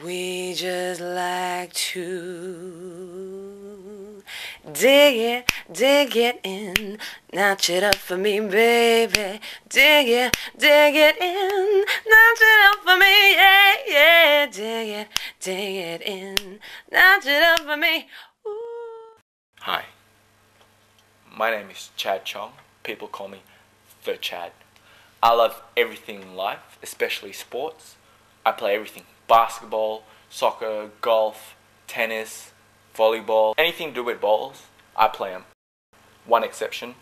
We just like to dig it in, notch it up for me, baby. Dig it in, notch it up for me, yeah, yeah. Dig it in, notch it up for me. Ooh. Hi, my name is Chad Chong. People call me The Chad. I love everything in life, especially sports. I play everything: basketball, soccer, golf, tennis, volleyball. Anything to do with balls, I play them. One exception: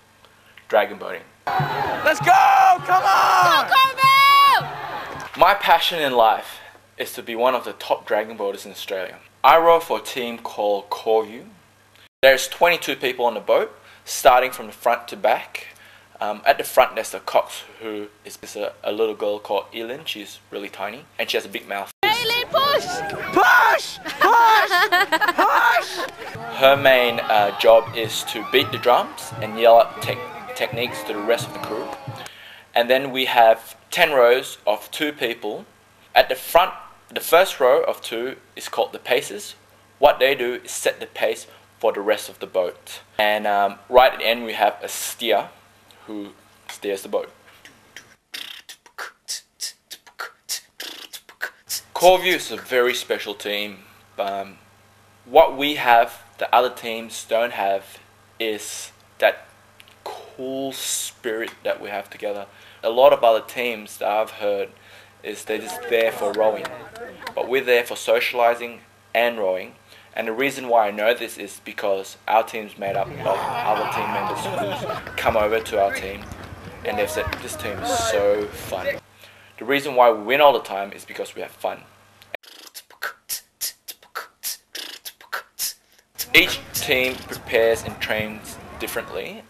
dragon boating. Let's go! Come on! Go, Cornville! My passion in life is to be one of the top dragon boaters in Australia. I row for a team called huuuh. There's 22 people on the boat, starting from the front to back. At the front there's the cox, who is a little girl called Elin. She's really tiny and she has a big mouth. Elin, push! Push! Push! Push! Her main job is to beat the drums and yell out techniques to the rest of the crew. And then we have 10 rows of 2 people. At the front, the first row of 2 is called the pacers. What they do is set the pace for the rest of the boat. And right at the end we have a steer who steers the boat. huuuh is a very special team. What we have that other teams don't have is that cool spirit that we have together. A lot of other teams that I've heard is they're just there for rowing, but we're there for socializing and rowing. And the reason why I know this is because our team's made up of other team members who've come over to our team and they've said this team is so fun. The reason why we win all the time is because we have fun. Each team prepares and trains differently.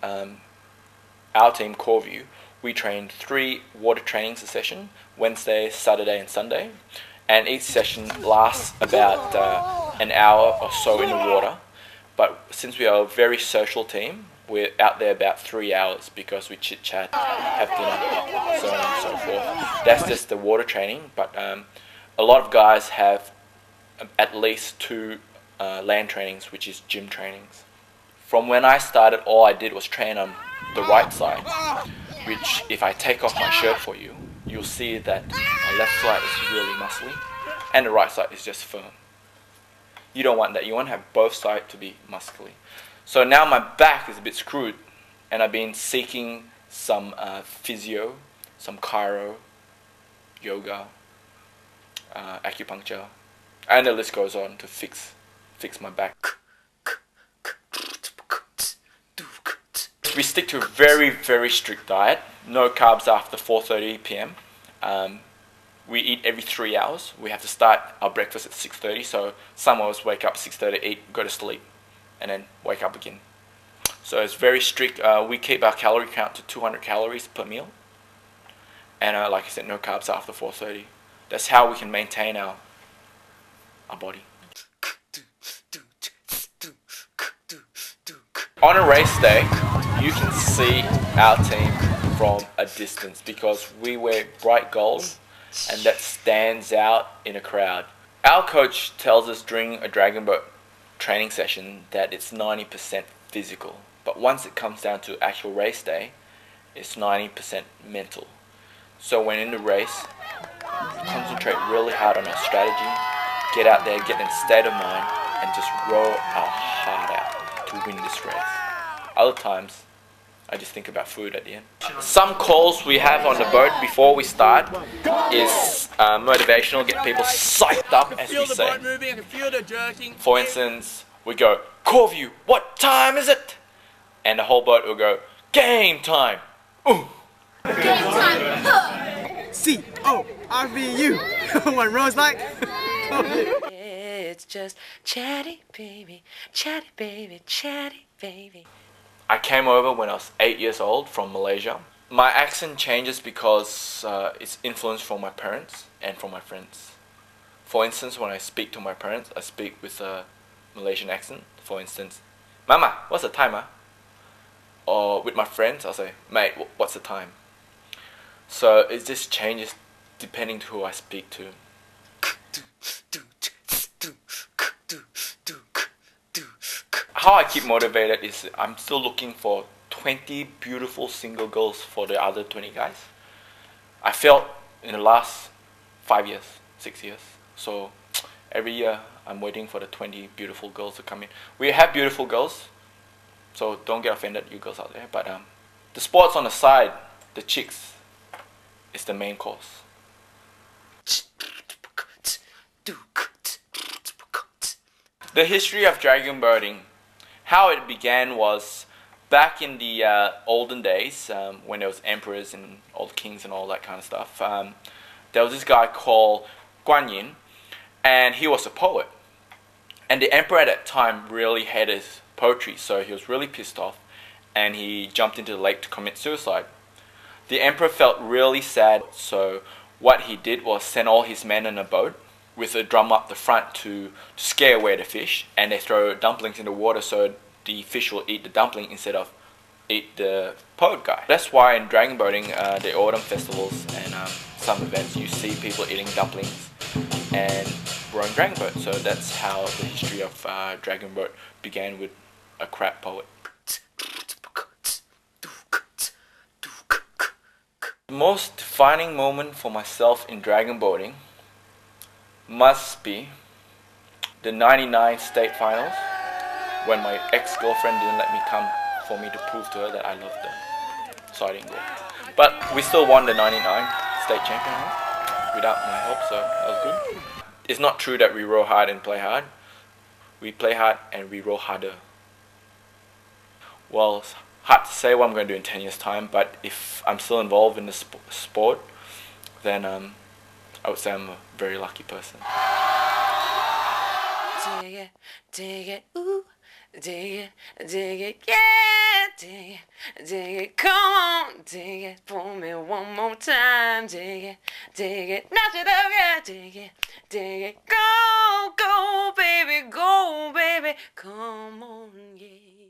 Our team, huuuh, we train 3 water trainings a session, Wednesday, Saturday and Sunday. And each session lasts about an hour or so in the water. But since we are a very social team, we're out there about 3 hours because we chit chat, have dinner, so on and so forth. That's just the water training, but a lot of guys have at least 2 land trainings, which is gym trainings. From when I started, all I did was train on the right side, which if I take off my shirt for you, you'll see that my left side is really muscly and the right side is just firm. You don't want that. You want to have both sides to be muscly. So now my back is a bit screwed and I've been seeking some physio, some chiro, yoga, acupuncture, and the list goes on to fix my back. We stick to a very, very strict diet. No carbs after 4:30 p.m. We eat every 3 hours. We have to start our breakfast at 6:30. So some of us wake up 6:30, eat, go to sleep, and then wake up again. So it's very strict. We keep our calorie count to 200 calories per meal. And like I said, no carbs after 4:30. That's how we can maintain our body. On a race day, you can see our team from a distance because we wear bright gold and that stands out in a crowd. Our coach tells us during a dragon boat training session that it's 90% physical, but once it comes down to actual race day, it's 90% mental. So when in the race, concentrate really hard on our strategy, get out there, get in a state of mind, and just row our heart out to win this race. Other times, I just think about food at the end. Some calls we have on the boat before we start is motivational, get people psyched up, as we say. For instance, we go, huuuh, what time is it? And the whole boat will go, game time! Ooh. Game time! C-O-R-V-U. What Rose like? It's just chatty baby, chatty baby, chatty baby. I came over when I was 8 years old from Malaysia. My accent changes because it's influenced from my parents and from my friends. For instance, when I speak to my parents, I speak with a Malaysian accent. For instance, Mama, what's the time, huh? Or with my friends, I'll say, mate, what's the time? So it just changes depending to who I speak to. how I keep motivated is I'm still looking for 20 beautiful single girls for the other 20 guys. I failed in the last 5 years, 6 years. So every year I'm waiting for the 20 beautiful girls to come in. We have beautiful girls, so don't get offended, you girls out there. But the sports on the side, the chicks, is the main course. The history of dragon boating, how it began was back in the olden days, when there was emperors and all the kings and all that kind of stuff. There was this guy called Guan Yin, and he was a poet. And the emperor at that time really hated his poetry, so he was really pissed off, and he jumped into the lake to commit suicide. The emperor felt really sad, so what he did was send all his men in a boat with a drum up the front to scare away the fish, and they throw dumplings in the water so the fish will eat the dumpling instead of eat the poet guy. That's why in dragon boating, the autumn festivals and some events, you see people eating dumplings and rowing dragon boat. So that's how the history of dragon boat began, with a crap poet. The most defining moment for myself in dragon boating must be the '99 state finals, when my ex-girlfriend didn't let me come for me to prove to her that I loved her. So I didn't go. But we still won the '99 state champion without my help, so that was good. It's not true that we row hard and play hard. We play hard and we row harder. Well, it's hard to say what I'm going to do in 10 years' time, but if I'm still involved in the sport, then I would say I'm a very lucky person. Dig it, ooh, dig it, yeah, dig it, come on, dig it for me one more time, dig it, notch it up, yeah, dig it, go, baby, come on, yeah.